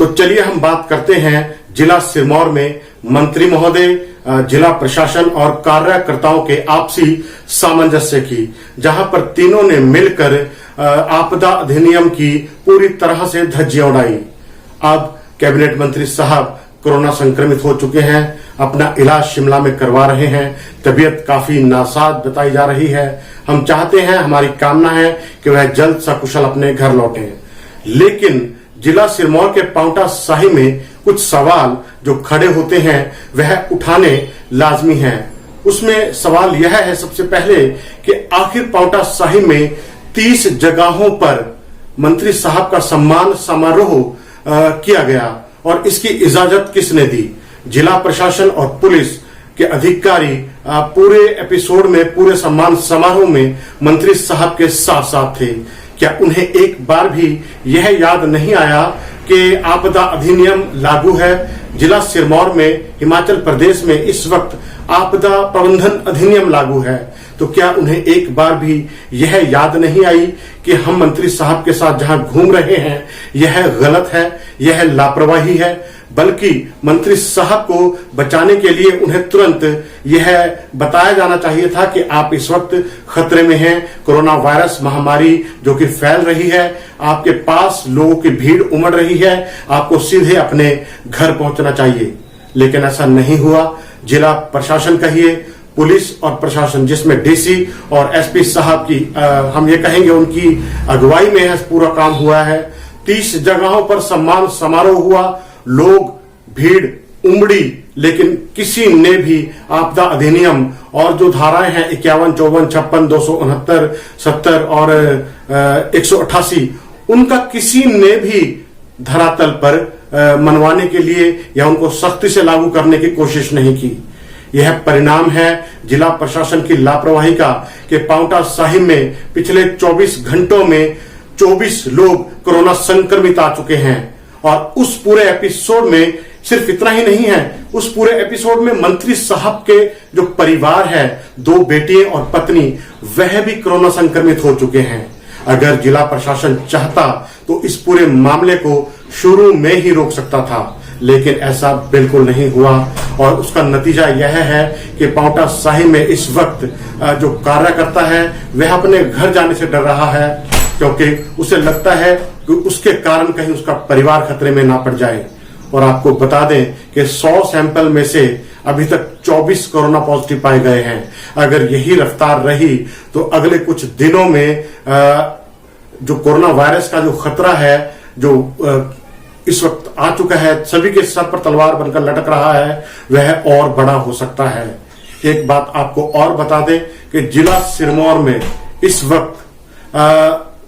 तो चलिए हम बात करते हैं जिला सिरमौर में मंत्री महोदय, जिला प्रशासन और कार्यकर्ताओं के आपसी सामंजस्य की, जहां पर तीनों ने मिलकर आपदा अधिनियम की पूरी तरह से धज्जियां उड़ाई। अब कैबिनेट मंत्री साहब कोरोना संक्रमित हो चुके हैं, अपना इलाज शिमला में करवा रहे हैं, तबीयत काफी नासाज बताई जा रही है। हम चाहते हैं, हमारी कामना है कि वह जल्द सकुशल अपने घर लौटें। लेकिन जिला सिरमौर के पांवटा साहिब में कुछ सवाल जो खड़े होते हैं वह उठाने लाजमी हैं। उसमें सवाल यह है सबसे पहले कि आखिर पांवटा साहिब में 30 जगहों पर मंत्री साहब का सम्मान समारोह किया गया और इसकी इजाजत किसने दी? जिला प्रशासन और पुलिस के अधिकारी पूरे एपिसोड में, पूरे सम्मान समारोह में मंत्री साहब के साथ साथ थे। क्या उन्हें एक बार भी यह याद नहीं आया कि आपदा अधिनियम लागू है? जिला सिरमौर में, हिमाचल प्रदेश में इस वक्त आपदा प्रबंधन अधिनियम लागू है, तो क्या उन्हें एक बार भी यह याद नहीं आई कि हम मंत्री साहब के साथ जहां घूम रहे हैं यह गलत है, यह लापरवाही है? बल्कि मंत्री साहब को बचाने के लिए उन्हें तुरंत यह बताया जाना चाहिए था कि आप इस वक्त खतरे में हैं, कोरोना वायरस महामारी जो कि फैल रही है, आपके पास लोगों की भीड़ उमड़ रही है, आपको सीधे अपने घर पहुंचना चाहिए। लेकिन ऐसा नहीं हुआ। जिला प्रशासन कहिए, पुलिस और प्रशासन जिसमें डीसी और एसपी साहब की हम ये कहेंगे उनकी अगुवाई में है पूरा काम हुआ है। 30 जगहों पर सम्मान समारोह हुआ, लोग भीड़ उमड़ी, लेकिन किसी ने भी आपदा अधिनियम और जो धाराएं हैं 51, 54, 56, 269, 70 और 188 उनका किसी ने भी धरातल पर मनवाने के लिए या उनको सख्ती से लागू करने की कोशिश नहीं की। यह परिणाम है जिला प्रशासन की लापरवाही का कि पांवटा साहिब में पिछले 24 घंटों में 24 लोग कोरोना संक्रमित आ चुके हैं। और उस पूरे एपिसोड में सिर्फ इतना ही नहीं है, उस पूरे एपिसोड में मंत्री साहब के जो परिवार है, 2 बेटियां और पत्नी, वह भी कोरोना संक्रमित हो चुके हैं। अगर जिला प्रशासन चाहता तो इस पूरे मामले को शुरू में ही रोक सकता था, लेकिन ऐसा बिल्कुल नहीं हुआ। और उसका नतीजा यह है कि पांवटा साहिब में इस वक्त जो कार्यकर्ता है वह अपने घर जाने से डर रहा है, क्योंकि उसे लगता है कि उसके कारण कहीं उसका परिवार खतरे में ना पड़ जाए। और आपको बता दें कि 100 सैंपल में से अभी तक 24 कोरोना पॉजिटिव पाए गए हैं। अगर यही रफ्तार रही तो अगले कुछ दिनों में जो कोरोना वायरस का जो खतरा है, जो इस वक्त आ चुका है, सभी के सर पर तलवार बनकर लटक रहा है, वह और बड़ा हो सकता है। एक बात आपको और बता दें कि जिला सिरमौर में इस वक्त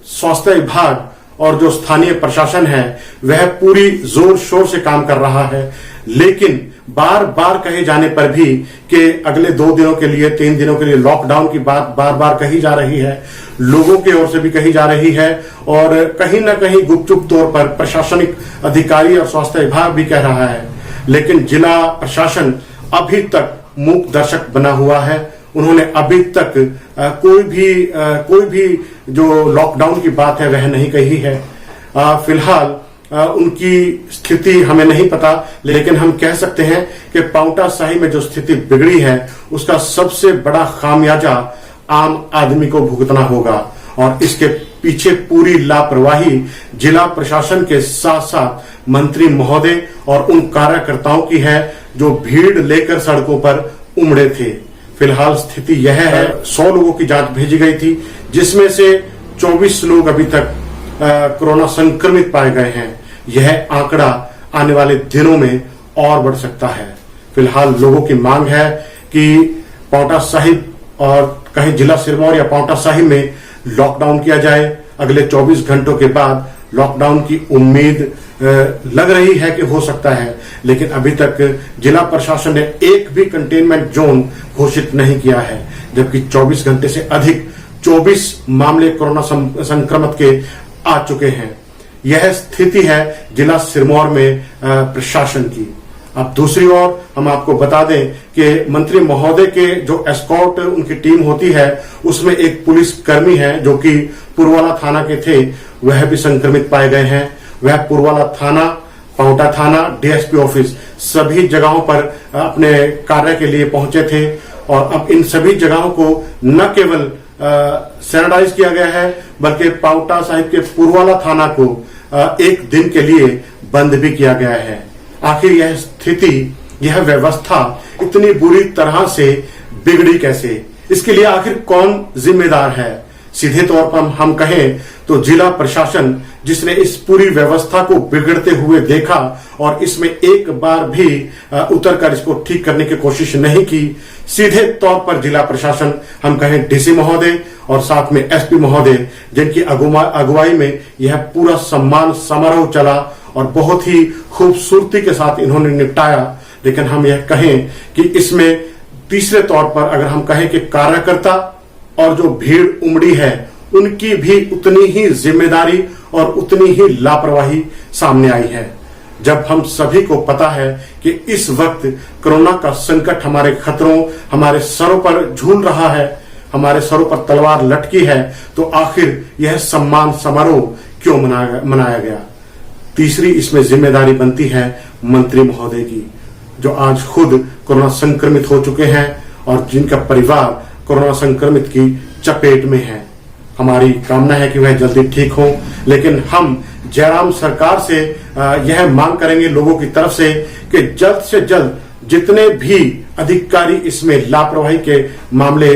स्वास्थ्य विभाग और जो स्थानीय प्रशासन है वह पूरी जोर शोर से काम कर रहा है, लेकिन बार बार कहे जाने पर भी कि अगले 2 दिनों के लिए, 3 दिनों के लिए लॉकडाउन की बात बार बार कही जा रही है, लोगों की ओर से भी कही जा रही है, और कहीं ना कहीं गुपचुप तौर पर प्रशासनिक अधिकारी और स्वास्थ्य विभाग भी कह रहा है। लेकिन जिला प्रशासन अभी तक मूक दर्शक बना हुआ है। उन्होंने अभी तक कोई भी जो लॉकडाउन की बात है वह नहीं कही है। फिलहाल उनकी स्थिति हमें नहीं पता, लेकिन हम कह सकते हैं कि पांवटा साहिब में जो स्थिति बिगड़ी है उसका सबसे बड़ा खामियाजा आम आदमी को भुगतना होगा। और इसके पीछे पूरी लापरवाही जिला प्रशासन के साथ साथ मंत्री महोदय और उन कार्यकर्ताओं की है जो भीड़ लेकर सड़कों पर उमड़े थे। फिलहाल स्थिति यह है, 100 लोगों की जांच भेजी गई थी, जिसमें से 24 लोग अभी तक कोरोना संक्रमित पाए गए हैं। यह आंकड़ा आने वाले दिनों में और बढ़ सकता है। फिलहाल लोगों की मांग है कि पांवटा साहिब और कहीं जिला सिरमौर या पांवटा साहिब में लॉकडाउन किया जाए। अगले 24 घंटों के बाद लॉकडाउन की उम्मीद लग रही है कि हो सकता है, लेकिन अभी तक जिला प्रशासन ने एक भी कंटेनमेंट जोन घोषित नहीं किया है, जबकि 24 घंटे से अधिक 24 मामले कोरोना संक्रमित के आ चुके हैं। यह स्थिति है जिला सिरमौर में प्रशासन की। अब दूसरी ओर हम आपको बता दें कि मंत्री महोदय के जो एस्कॉर्ट उनकी टीम होती है उसमें एक पुलिस कर्मी है जो कि पुरवाला थाना के थे, वह भी संक्रमित पाए गए हैं। वह पुरवाला थाना पांवटा थाना, डीएसपी ऑफिस सभी जगहों पर अपने कार्य के लिए पहुंचे थे और अब इन सभी जगहों को न केवल सैनिटाइज किया गया है बल्कि पांवटा साहिब के पुरवाला थाना को एक दिन के लिए बंद भी किया गया है। आखिर यह स्थिति, यह व्यवस्था इतनी बुरी तरह से बिगड़ी कैसे? इसके लिए आखिर कौन जिम्मेदार है? सीधे तौर पर हम कहें तो जिला प्रशासन, जिसने इस पूरी व्यवस्था को बिगड़ते हुए देखा और इसमें एक बार भी उतरकर इसको ठीक करने की कोशिश नहीं की। सीधे तौर पर जिला प्रशासन, हम कहें डीसी महोदय और साथ में एसपी महोदय, जिनकी अगुवाई में यह पूरा सम्मान समारोह चला और बहुत ही खूबसूरती के साथ इन्होंने निपटाया। लेकिन हम यह कहें कि इसमें तीसरे तौर पर अगर हम कहें कि कार्यकर्ता और जो भीड़ उमड़ी है उनकी भी उतनी ही जिम्मेदारी और उतनी ही लापरवाही सामने आई है। जब हम सभी को पता है कि इस वक्त कोरोना का संकट हमारे खतरों, हमारे सरों पर झूल रहा है, हमारे सरों पर तलवार लटकी है, तो आखिर यह सम्मान समारोह क्यों मनाया गया? तीसरी इसमें जिम्मेदारी बनती है मंत्री महोदय की, जो आज खुद कोरोना संक्रमित हो चुके हैं और जिनका परिवार कोरोना संक्रमित की चपेट में है। हमारी कामना है कि वह जल्दी ठीक हो, लेकिन हम जयराम सरकार से यह मांग करेंगे लोगों की तरफ से कि जल्द से जल्द जितने भी अधिकारी इसमें लापरवाही के मामले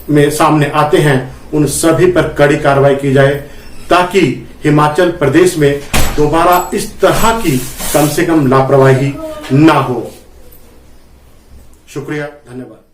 में सामने आते हैं उन सभी पर कड़ी कार्रवाई की जाए, ताकि हिमाचल प्रदेश में दोबारा इस तरह की कम से कम लापरवाही ना हो। शुक्रिया, धन्यवाद।